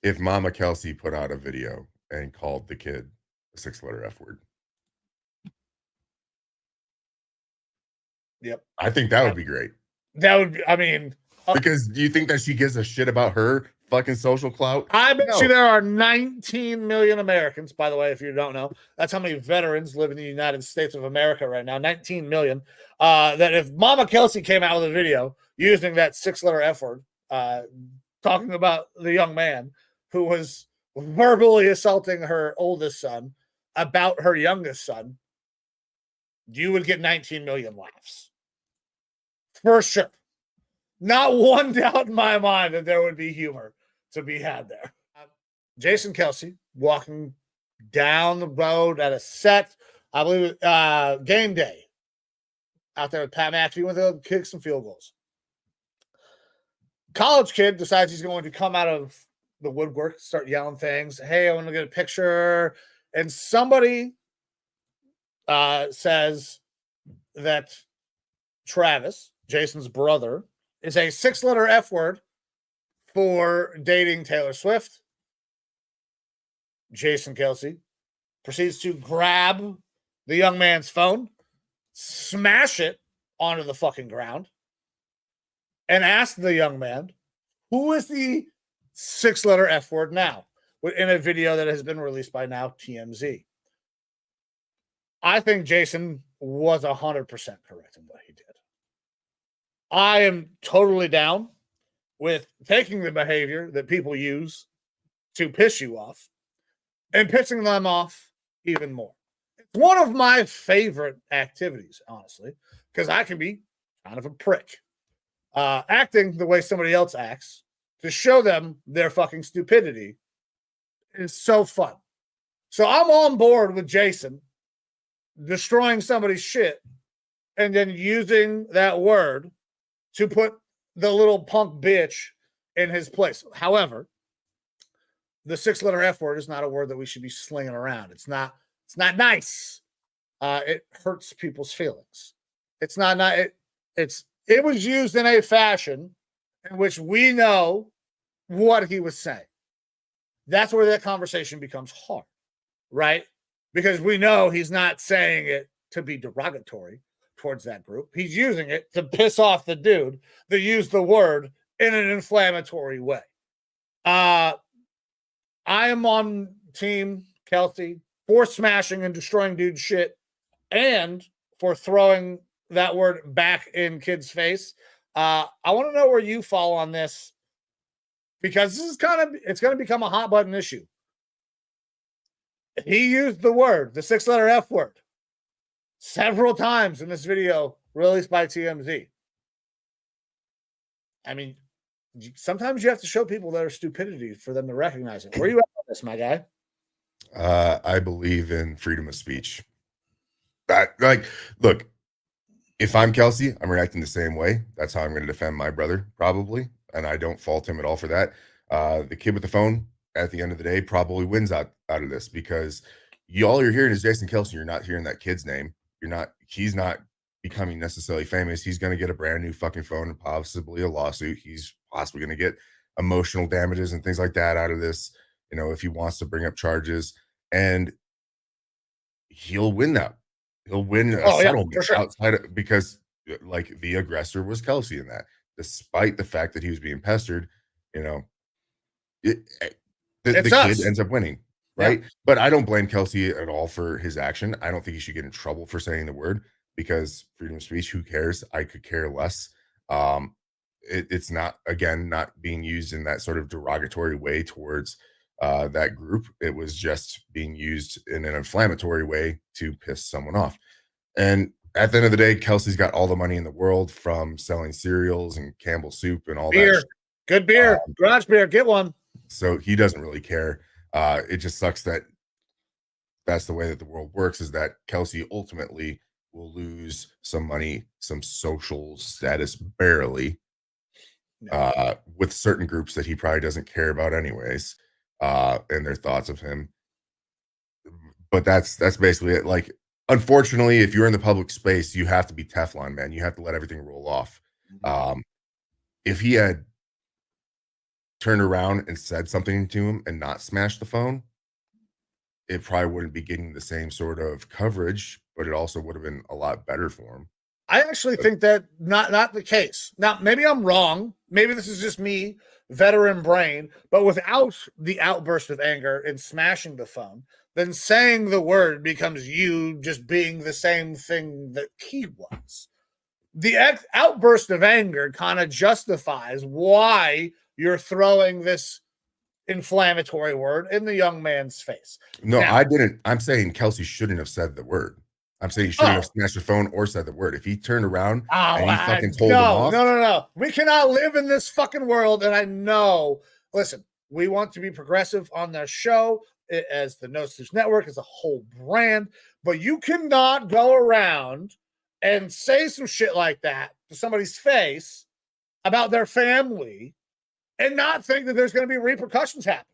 if Mama Kelce put out a video and called the kid a 6-letter F word. Yep. I think that would be great. That would be, I mean, because do you think that she gives a shit about her fucking social clout? I bet you there are 19 million Americans, by the way, if you don't know. That's how many veterans live in the United States of America right now, 19 million. That if Mama Kelce came out with a video using that 6-letter F word, talking about the young man who was verbally assaulting her oldest son about her youngest son, you would get 19 million laughs. For sure. Not one doubt in my mind that there would be humor to be had there. Jason Kelce walking down the road at a set, I believe, game day out there with Pat McAfee went to kick some field goals. College kid decides he's going to come out of the woodwork, start yelling things. Hey, I want to get a picture. And somebody says that Travis, Jason's brother, is a 6-letter F word for dating Taylor Swift. Jason Kelce proceeds to grab the young man's phone, smash it onto the fucking ground, and ask the young man, who is the 6-letter F word now? In a video that has been released by now TMZ. I think Jason was 100% correct in what he did. I am totally down with taking the behavior that people use to piss you off and pissing them off even more. It's one of my favorite activities, honestly, because I can be kind of a prick. Acting the way somebody else acts to show them their fucking stupidity is so fun. So I'm on board with Jason destroying somebody's shit and then using that word to put the little punk bitch in his place. However, the 6-letter F word is not a word that we should be slinging around. It's not nice. It hurts people's feelings. It's not it was used in a fashion in which we know what he was saying. That's where that conversation becomes hard, right? Because we know he's not saying it to be derogatory towards that group. He's using it to piss off the dude that used the word in an inflammatory way. I am on team Kelce for smashing and destroying dude's shit and for throwing that word back in kids' face. I want to know where you fall on this because this is it's going to become a hot button issue. He used the word, the 6-letter F word, several times in this video released by TMZ. I mean, sometimes you have to show people that are stupidity for them to recognize it. Where are you at on this, my guy? I believe in freedom of speech. Look, if I'm Kelce, I'm reacting the same way. That's how I'm going to defend my brother, probably. And I don't fault him at all for that. The kid with the phone, at the end of the day, probably wins out of this because all you're hearing is Jason Kelce. You're not hearing that kid's name. He's not becoming necessarily famous. He's going to get a brand new fucking phone and possibly a lawsuit. He's possibly going to get emotional damages and things like that out of this, if he wants to bring up charges. And he'll win that. He'll win a settlement outside of, because like the aggressor was Kelce in that, despite the fact that he was being pestered, the kid ends up winning, right? Yeah. But I don't blame Kelce at all for his action. I don't think he should get in trouble for saying the word because freedom of speech, who cares? I could care less. It's not being used in that sort of derogatory way towards that group. It was just being used in an inflammatory way to piss someone off. And at the end of the day, Kelce's got all the money in the world from selling cereals and Campbell's soup and all beer. that. Good beer, garage beer, get one. So he doesn't really care. It just sucks that that's the way that the world works, is that Kelce ultimately will lose some money, some social status, barely, with certain groups that he probably doesn't care about anyways, and their thoughts of him. But that's basically it. Like, unfortunately, if you're in the public space, you have to be Teflon, man. You have to let everything roll off. If he had turned around and said something to him and not smashed the phone, it probably wouldn't be getting the same sort of coverage, but it also would have been a lot better for him. I actually think that not the case. Now, maybe I'm wrong. Maybe this is just me, veteran brain, but without the outburst of anger and smashing the phone, then saying the word becomes you just being the same thing that he was. The outburst of anger kind of justifies why you're throwing this inflammatory word in the young man's face. No, Now, I didn't. I'm saying Kelce shouldn't have said the word. I'm saying he shouldn't have oh, smashed the phone or said the word. If he turned around oh, and he fucking told him no, off, no, no, no. We cannot live in this fucking world. And I know, listen, we want to be progressive on the show as the No Snooze Network, as a whole brand, but you cannot go around and say some shit like that to somebody's face about their family and not think that there's going to be repercussions happen.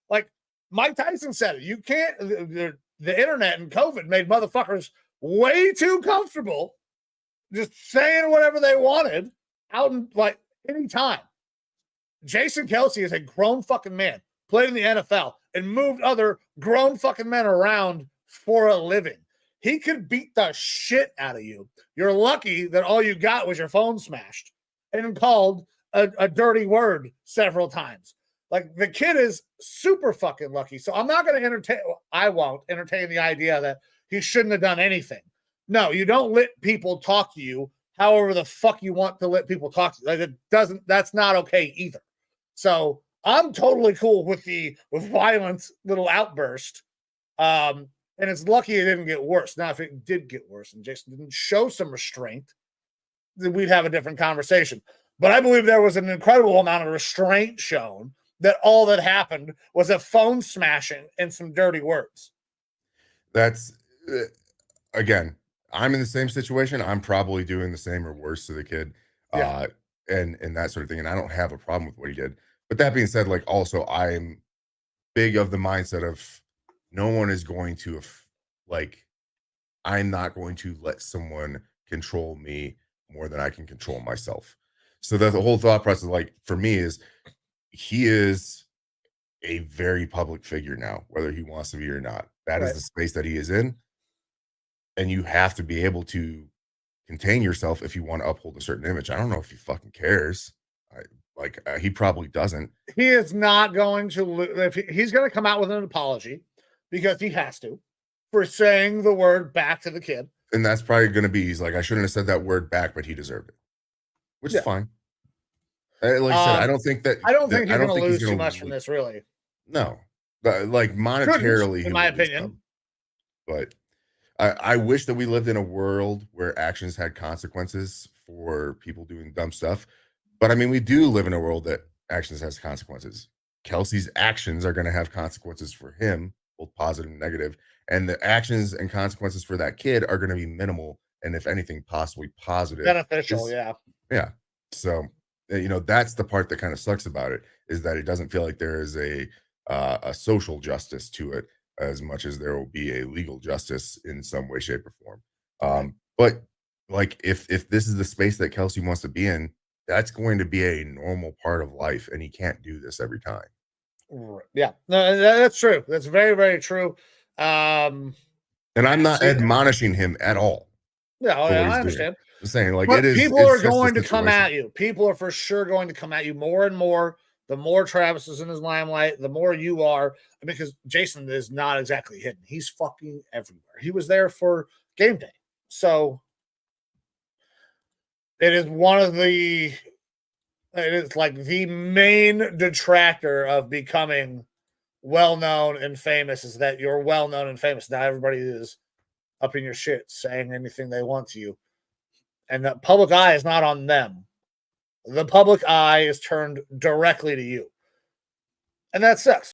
Like Mike Tyson said it. You can't, the internet and COVID made motherfuckers way too comfortable just saying whatever they wanted out in like any time. Jason Kelce is a grown fucking man, played in the NFL and moved other grown fucking men around for a living. He could beat the shit out of you. You're lucky that all you got was your phone smashed and called a dirty word several times. Like the kid is super fucking lucky. So I'm not going to entertain, I won't entertain the idea that he shouldn't have done anything. No, you don't let people talk to you however the fuck you want to let people talk to you. Like it doesn't, that's not okay either. So I'm totally cool with with violent little outburst. And it's lucky it didn't get worse. Now, if it did get worse and Jason didn't show some restraint, then we'd have a different conversation. But I believe there was an incredible amount of restraint shown that all that happened was a phone smashing and some dirty words. that's again, I'm in the same situation. I'm probably doing the same or worse to the kid, Yeah. and that sort of thing. And I don't have a problem with what he did. But that being said, like also, I'm big of the mindset of no one is going to like I'm not going to let someone control me more than I can control myself. So the whole thought process, like for me, is he is a very public figure now, whether he wants to be or not. That is Right. the space that he is in. And you have to be able to contain yourself if you want to uphold a certain image. I don't know if he fucking cares. He probably doesn't. He is not going to, if he's going to come out with an apology because he has to for saying the word back to the kid. And that's probably going to be, he's like, I shouldn't have said that word back, but he deserved it, which is fine. Like I said, I don't think I don't think I he's don't going to think lose he's too gonna much from this, really. No, like monetarily, In my opinion. But I wish that we lived in a world where actions had consequences for people doing dumb stuff. But I mean, we do live in a world that actions has consequences. Kelsey's actions are going to have consequences for him, both positive and negative, and the actions and consequences for that kid are going to be minimal, and if anything, possibly positive. Beneficial, yeah. Yeah. So, that's the part that kind of sucks about it, is that it doesn't feel like there is a social justice to it as much as there will be a legal justice in some way, shape, or form. But like if this is the space that Kelce wants to be in, that's going to be a normal part of life, and he can't do this every time. Right. Yeah, no, that's true. That's very, very true. And I'm not admonishing him at all. Yeah, For what I he's doing. understand. I'm saying, like, But people are it's just a going to come situation. at you. People are for sure going to come at you more and more. The more Travis is in his limelight, the more you are. Because Jason is not exactly hidden. He's fucking everywhere. He was there for game day. So it is it is like the main detractor of becoming well-known and famous is that you're well-known and famous. Now everybody is up in your shit saying anything they want to you. And the public eye is not on them. The public eye is turned directly to you. And that sucks.